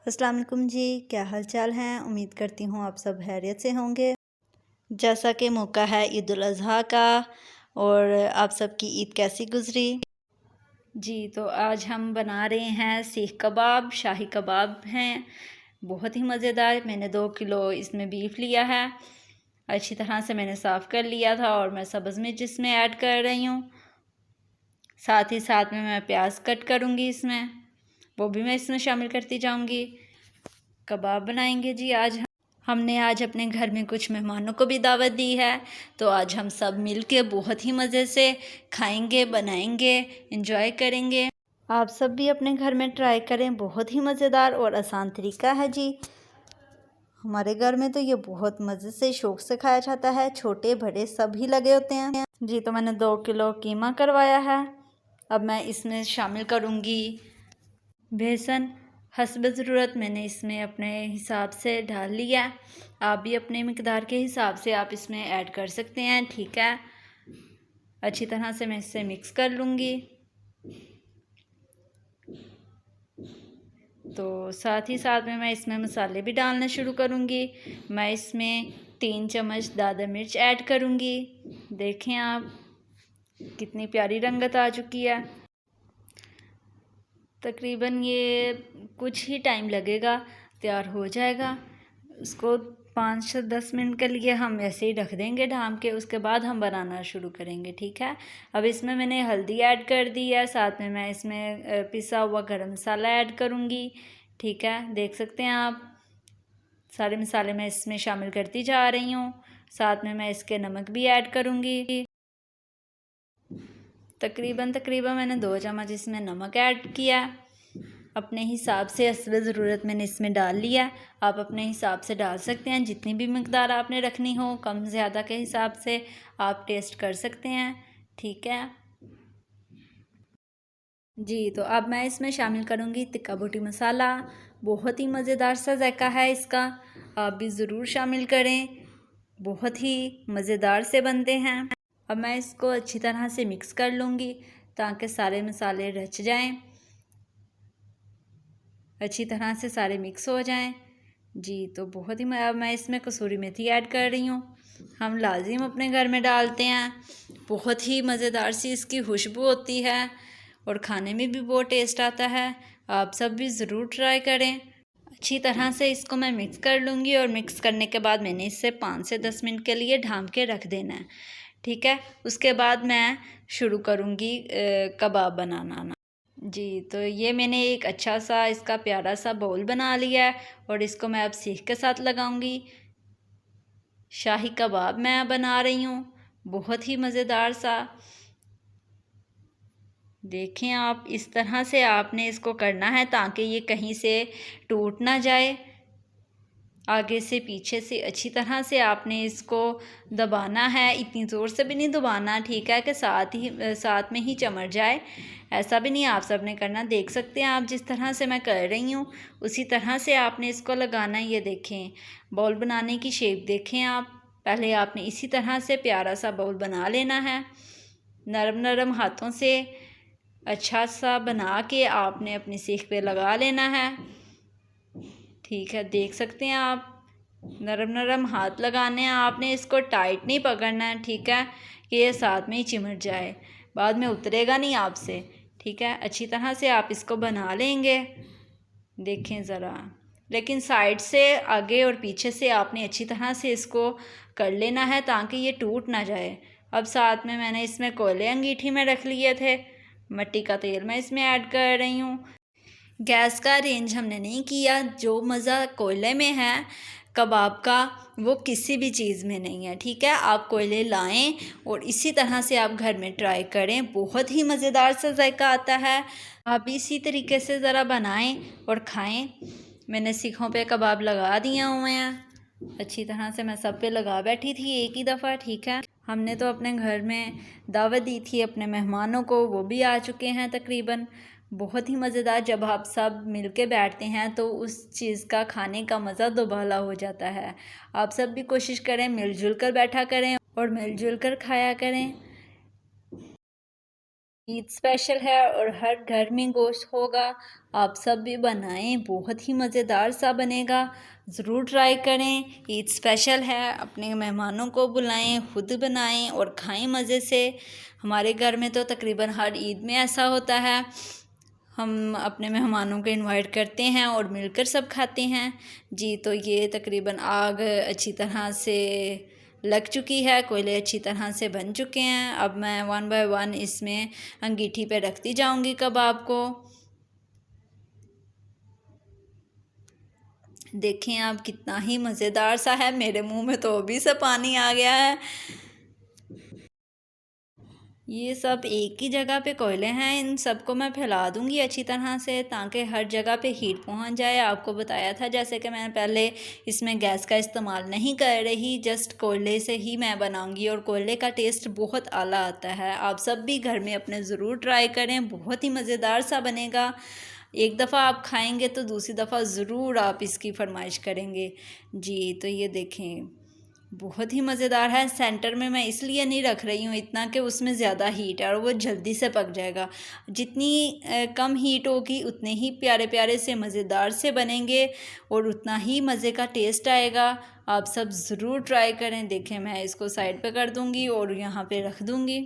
अस्सलाम वालेकुम जी, क्या हाल चाल हैं। उम्मीद करती हूँ आप सब खैरियत से होंगे। जैसा कि मौका है ईद उल अज़हा का, और आप सबकी ईद कैसी गुज़री जी। तो आज हम बना रहे हैं सीख कबाब। शाही कबाब हैं, बहुत ही मज़ेदार। मैंने 2 किलो इसमें बीफ लिया है। अच्छी तरह से मैंने साफ़ कर लिया था और मैं सब्ज़ मिर्च इसमें ऐड कर रही हूँ। साथ ही साथ में मैं प्याज कट करूँगी इसमें, वो भी मैं इसमें शामिल करती जाऊँगी। कबाब बनाएंगे जी आज हमने आज अपने घर में कुछ मेहमानों को भी दावत दी है, तो आज हम सब मिलके बहुत ही मज़े से खाएंगे, बनाएंगे, एंजॉय करेंगे। आप सब भी अपने घर में ट्राई करें, बहुत ही मज़ेदार और आसान तरीका है जी। हमारे घर में तो ये बहुत मज़े से शौक़ से खाया जाता है, छोटे बड़े सभी लगे होते हैं जी। तो मैंने 2 किलो कीमा करवाया है। अब मैं इसमें शामिल करूँगी बेसन। हस्ब ज़रूरत मैंने इसमें अपने हिसाब से डाल लिया। आप भी अपने मिक़दार के हिसाब से आप इसमें ऐड कर सकते हैं, ठीक है। अच्छी तरह से मैं इसे मिक्स कर लूँगी। तो साथ ही साथ में मैं इसमें मसाले भी डालना शुरू करूँगी। मैं इसमें 3 चम्मच दादा मिर्च ऐड करूँगी। देखें आप कितनी प्यारी रंगत आ चुकी है। तकरीबन ये कुछ ही टाइम लगेगा, तैयार हो जाएगा। उसको 5 से 10 मिनट के लिए हम ऐसे ही रख देंगे ढाँप के, उसके बाद हम बनाना शुरू करेंगे, ठीक है। अब इसमें मैंने हल्दी ऐड कर दी है, साथ में मैं इसमें पिसा हुआ गरम मसाला ऐड करूँगी, ठीक है। देख सकते हैं आप सारे मसाले मैं इसमें शामिल करती जा रही हूँ। साथ में मैं इसके नमक भी ऐड करूँगी। तकरीबन मैंने 2 चम्मच इसमें नमक ऐड किया। अपने हिसाब से हस्ब ज़रूरत मैंने इसमें डाल लिया। आप अपने हिसाब से डाल सकते हैं, जितनी भी मिक़दार आपने रखनी हो, कम ज़्यादा के हिसाब से आप टेस्ट कर सकते हैं, ठीक है जी। तो अब मैं इसमें शामिल करूँगी तिक्का बोटी मसाला। बहुत ही मज़ेदार सा जायका है इसका, आप भी ज़रूर शामिल करें, बहुत ही मज़ेदार से बनते हैं। अब मैं इसको अच्छी तरह से मिक्स कर लूँगी ताकि सारे मसाले रच जाएं, अच्छी तरह से सारे मिक्स हो जाएं जी। तो बहुत ही अब मैं इसमें कसूरी मेथी ऐड कर रही हूँ। हम लाजिम अपने घर में डालते हैं, बहुत ही मज़ेदार सी इसकी खुशबू होती है और खाने में भी बहुत टेस्ट आता है। आप सब भी ज़रूर ट्राई करें। अच्छी तरह से इसको मैं मिक्स कर लूँगी और मिक्स करने के बाद मैंने इसे 5 से 10 मिनट के लिए ढाँप के रख देना है, ठीक है। उसके बाद मैं शुरू करूँगी कबाब बनाना जी। तो ये मैंने एक अच्छा सा इसका प्यारा सा बाउल बना लिया है और इसको मैं अब सीख के साथ लगाऊंगी। शाही कबाब मैं बना रही हूँ, बहुत ही मज़ेदार सा। देखें आप इस तरह से आपने इसको करना है ताकि ये कहीं से टूट ना जाए। आगे से पीछे से अच्छी तरह से आपने इसको दबाना है, इतनी ज़ोर से भी नहीं दबाना, ठीक है, कि साथ में ही चमड़ जाए, ऐसा भी नहीं आप सब ने करना। देख सकते हैं आप जिस तरह से मैं कर रही हूँ उसी तरह से आपने इसको लगाना है। ये देखें बाउल बनाने की शेप देखें आप, पहले आपने इसी तरह से प्यारा सा बाउल बना लेना है। नरम नरम हाथों से अच्छा सा बना के आपने अपनी सीख पे लगा लेना है, ठीक है। देख सकते हैं आप नरम नरम हाथ लगाने हैं आपने, इसको टाइट नहीं पकड़ना है, ठीक है, कि ये साथ में ही चिमट जाए, बाद में उतरेगा नहीं आपसे, ठीक है। अच्छी तरह से आप इसको बना लेंगे। देखें ज़रा, लेकिन साइड से आगे और पीछे से आपने अच्छी तरह से इसको कर लेना है ताकि ये टूट ना जाए। अब साथ में मैंने इसमें कोयले अंगीठी में रख लिए थे, मिट्टी का तेल मैं इसमें ऐड कर रही हूँ। गैस का रेंज हमने नहीं किया, जो मज़ा कोयले में है कबाब का वो किसी भी चीज़ में नहीं है, ठीक है। आप कोयले लाएं और इसी तरह से आप घर में ट्राई करें, बहुत ही मज़ेदार सा जायका आता है। आप भी इसी तरीके से ज़रा बनाएं और खाएं। मैंने सीखों पे कबाब लगा दिए हुए हैं, अच्छी तरह से मैं सब पे लगा बैठी थी एक ही दफ़ा, ठीक है। हमने तो अपने घर में दावत दी थी अपने मेहमानों को, वो भी आ चुके हैं तकरीबन। बहुत ही मज़ेदार, जब आप सब मिल के बैठते हैं तो उस चीज़ का खाने का मज़ा दोबाला हो जाता है। आप सब भी कोशिश करें, मिलजुल कर बैठा करें और मिलजुल कर खाया करें। ईद स्पेशल है और हर घर में गोश्त होगा। आप सब भी बनाएं, बहुत ही मज़ेदार सा बनेगा। ज़रूर ट्राई करें। ईद स्पेशल है, अपने मेहमानों को बुलाएं, खुद बनाएं और खाएं मज़े से। हमारे घर में तो तकरीबन हर ईद में ऐसा होता है। हम अपने मेहमानों को इनवाइट करते हैं और मिलकर सब खाते हैं जी। तो ये तकरीबन आग अच्छी तरह से लग चुकी है, कोयले अच्छी तरह से बन चुके हैं। अब मैं वन बाय वन इसमें अंगीठी पे रखती जाऊंगी कबाब को। देखें आप, कितना ही मज़ेदार सा है। मेरे मुंह में तो अभी से पानी आ गया है। ये सब एक ही जगह पे कोयले हैं, इन सबको मैं फैला दूंगी अच्छी तरह से ताकि हर जगह पे हीट पहुंच जाए। आपको बताया था जैसे कि मैं पहले इसमें गैस का इस्तेमाल नहीं कर रही, जस्ट कोयले से ही मैं बनाऊंगी और कोयले का टेस्ट बहुत आला आता है। आप सब भी घर में अपने ज़रूर ट्राई करें, बहुत ही मज़ेदार सा बनेगा। एक दफ़ा आप खाएंगे तो दूसरी दफ़ा ज़रूर आप इसकी फरमाइश करेंगे जी। तो ये देखें, बहुत ही मज़ेदार है। सेंटर में मैं इसलिए नहीं रख रही हूँ इतना कि उसमें ज़्यादा हीट है और वो जल्दी से पक जाएगा। जितनी कम हीट होगी उतने ही प्यारे प्यारे से मज़ेदार से बनेंगे और उतना ही मज़े का टेस्ट आएगा। आप सब ज़रूर ट्राई करें। देखें, मैं इसको साइड पे कर दूँगी और यहाँ पे रख दूँगी।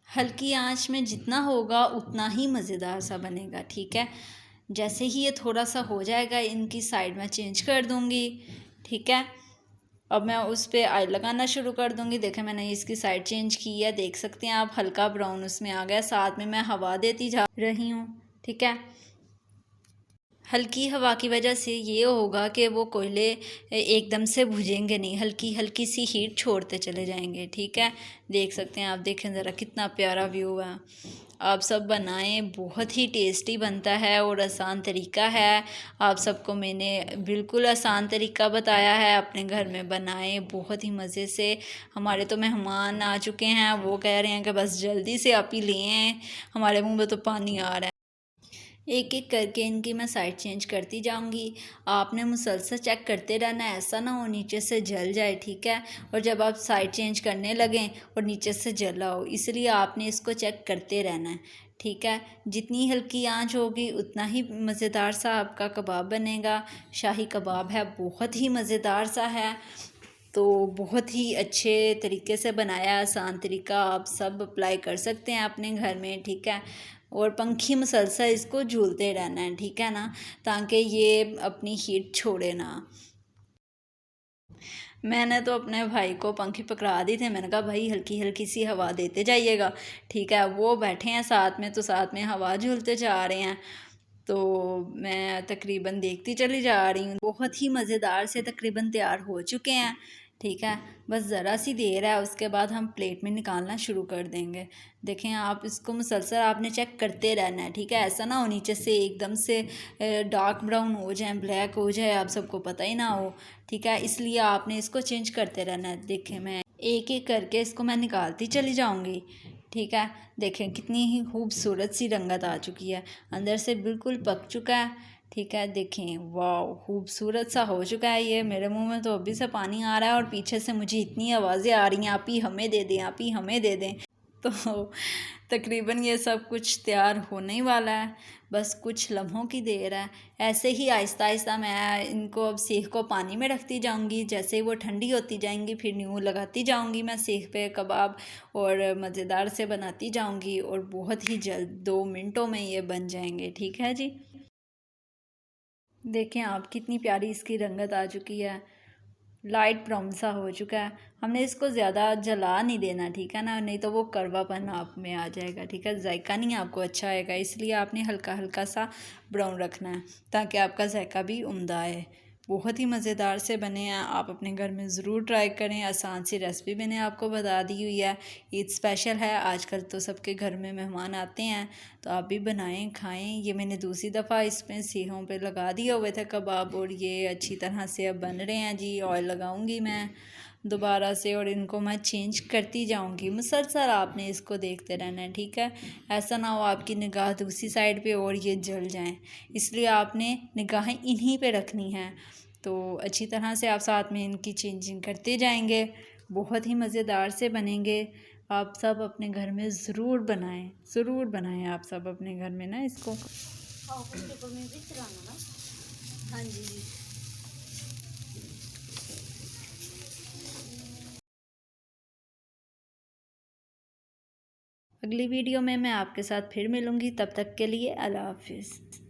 हल्की आंच में जितना होगा उतना ही मज़ेदार सा बनेगा, ठीक है। जैसे ही ये थोड़ा सा हो जाएगा, इनकी साइड में चेंज कर दूँगी, ठीक है। अब मैं उस पर ऑयल लगाना शुरू कर दूँगी। देखें, मैंने इसकी साइड चेंज की है, देख सकते हैं आप, हल्का ब्राउन उसमें आ गया। साथ में मैं हवा देती जा रही हूँ, ठीक है। हल्की हवा की वजह से ये होगा कि वो कोयले एकदम से भुजेंगे नहीं, हल्की हल्की सी हीट छोड़ते चले जाएंगे, ठीक है। देख सकते हैं आप, देखें ज़रा कितना प्यारा व्यू है। आप सब बनाएं, बहुत ही टेस्टी बनता है और आसान तरीका है। आप सबको मैंने बिल्कुल आसान तरीका बताया है, अपने घर में बनाएं बहुत ही मज़े से। हमारे तो मेहमान आ चुके हैं, वो कह रहे हैं कि बस जल्दी से आप ही लें, हमारे मुंह में तो पानी आ रहा है। एक एक करके इनकी मैं साइड चेंज करती जाऊंगी। आपने मुसलसल चेक करते रहना है, ऐसा ना हो नीचे से जल जाए, ठीक है। और जब आप साइड चेंज करने लगें और नीचे से जला हो, इसलिए आपने इसको चेक करते रहना है, ठीक है। जितनी हल्की आंच होगी उतना ही मज़ेदार सा आपका कबाब बनेगा। शाही कबाब है, बहुत ही मज़ेदार सा है। तो बहुत ही अच्छे तरीके से बनाया, आसान तरीका, आप सब अप्लाई कर सकते हैं अपने घर में, ठीक है। और पंखी मुसलसल इसको झूलते रहना है, ठीक है ना, ताकि ये अपनी हीट छोड़े ना। मैंने तो अपने भाई को पंखी पकड़ा दी थे, मैंने कहा भाई हल्की हल्की सी हवा देते जाइएगा, ठीक है। वो बैठे हैं साथ में, तो साथ में हवा झूलते जा रहे हैं। तो मैं तकरीबन देखती चली जा रही हूँ। बहुत ही मज़ेदार से तकरीबन तैयार हो चुके हैं, ठीक है। बस ज़रा सी देर है, उसके बाद हम प्लेट में निकालना शुरू कर देंगे। देखें आप, इसको मुसलसल आपने चेक करते रहना है, ठीक है। ऐसा ना हो नीचे से एकदम से डार्क ब्राउन हो जाए, ब्लैक हो जाए, आप सबको पता ही ना हो, ठीक है। इसलिए आपने इसको चेंज करते रहना है। देखें, मैं एक एक करके इसको मैं निकालती चली जाऊँगी, ठीक है। देखें कितनी ही खूबसूरत सी रंगत आ चुकी है, अंदर से बिल्कुल पक चुका है, ठीक है। देखें, वाह, खूबसूरत सा हो चुका है ये। मेरे मुंह में तो अभी से पानी आ रहा है और पीछे से मुझे इतनी आवाज़ें आ रही हैं, आप ही हमें दे दें, आप ही हमें दे दें। तो तकरीबन ये सब कुछ तैयार होने ही वाला है, बस कुछ लम्हों की देर है। ऐसे ही आहिस्ता आहिस्ता मैं इनको अब सीख को पानी में रखती जाऊंगी। जैसे ही वो ठंडी होती जाएंगी फिर न्यू लगाती जाऊंगी मैं सीख पे कबाब, और मज़ेदार से बनाती जाऊंगी और बहुत ही जल्द 2 मिनटों में ये बन जाएंगे, ठीक है जी। देखें आप, कितनी प्यारी इसकी रंगत आ चुकी है, लाइट ब्राउन सा हो चुका है। हमने इसको ज़्यादा जला नहीं देना, ठीक है ना, नहीं तो वो कड़वापन आप में आ जाएगा, ठीक है। जायका नहीं आपको अच्छा आएगा, इसलिए आपने हल्का हल्का सा ब्राउन रखना है ताकि आपका जायका भी उम्दा आए। बहुत ही मज़ेदार से बने हैं, आप अपने घर में ज़रूर ट्राई करें। आसान सी रेसिपी मैंने आपको बता दी हुई है। ईद स्पेशल है, आजकल तो सबके घर में मेहमान आते हैं, तो आप भी बनाएं खाएं। ये मैंने दूसरी दफ़ा इसमें सीहों पे लगा दिए हुए थे कबाब और ये अच्छी तरह से अब बन रहे हैं जी। ऑयल लगाऊंगी मैं दोबारा से और इनको मैं चेंज करती जाऊंगी। मुसलसल आपने इसको देखते रहना है, ठीक है। ऐसा ना हो आपकी निगाह दूसरी साइड पे और ये जल जाएं, इसलिए आपने निगाहें इन्हीं पे रखनी हैं। तो अच्छी तरह से आप साथ में इनकी चेंजिंग करते जाएंगे, बहुत ही मज़ेदार से बनेंगे। आप सब अपने घर में ज़रूर बनाएं आप सब अपने घर में ना इसको। हाँ जी। अगली वीडियो में मैं आपके साथ फिर मिलूँगी, तब तक के लिए अल्लाह हाफिज़।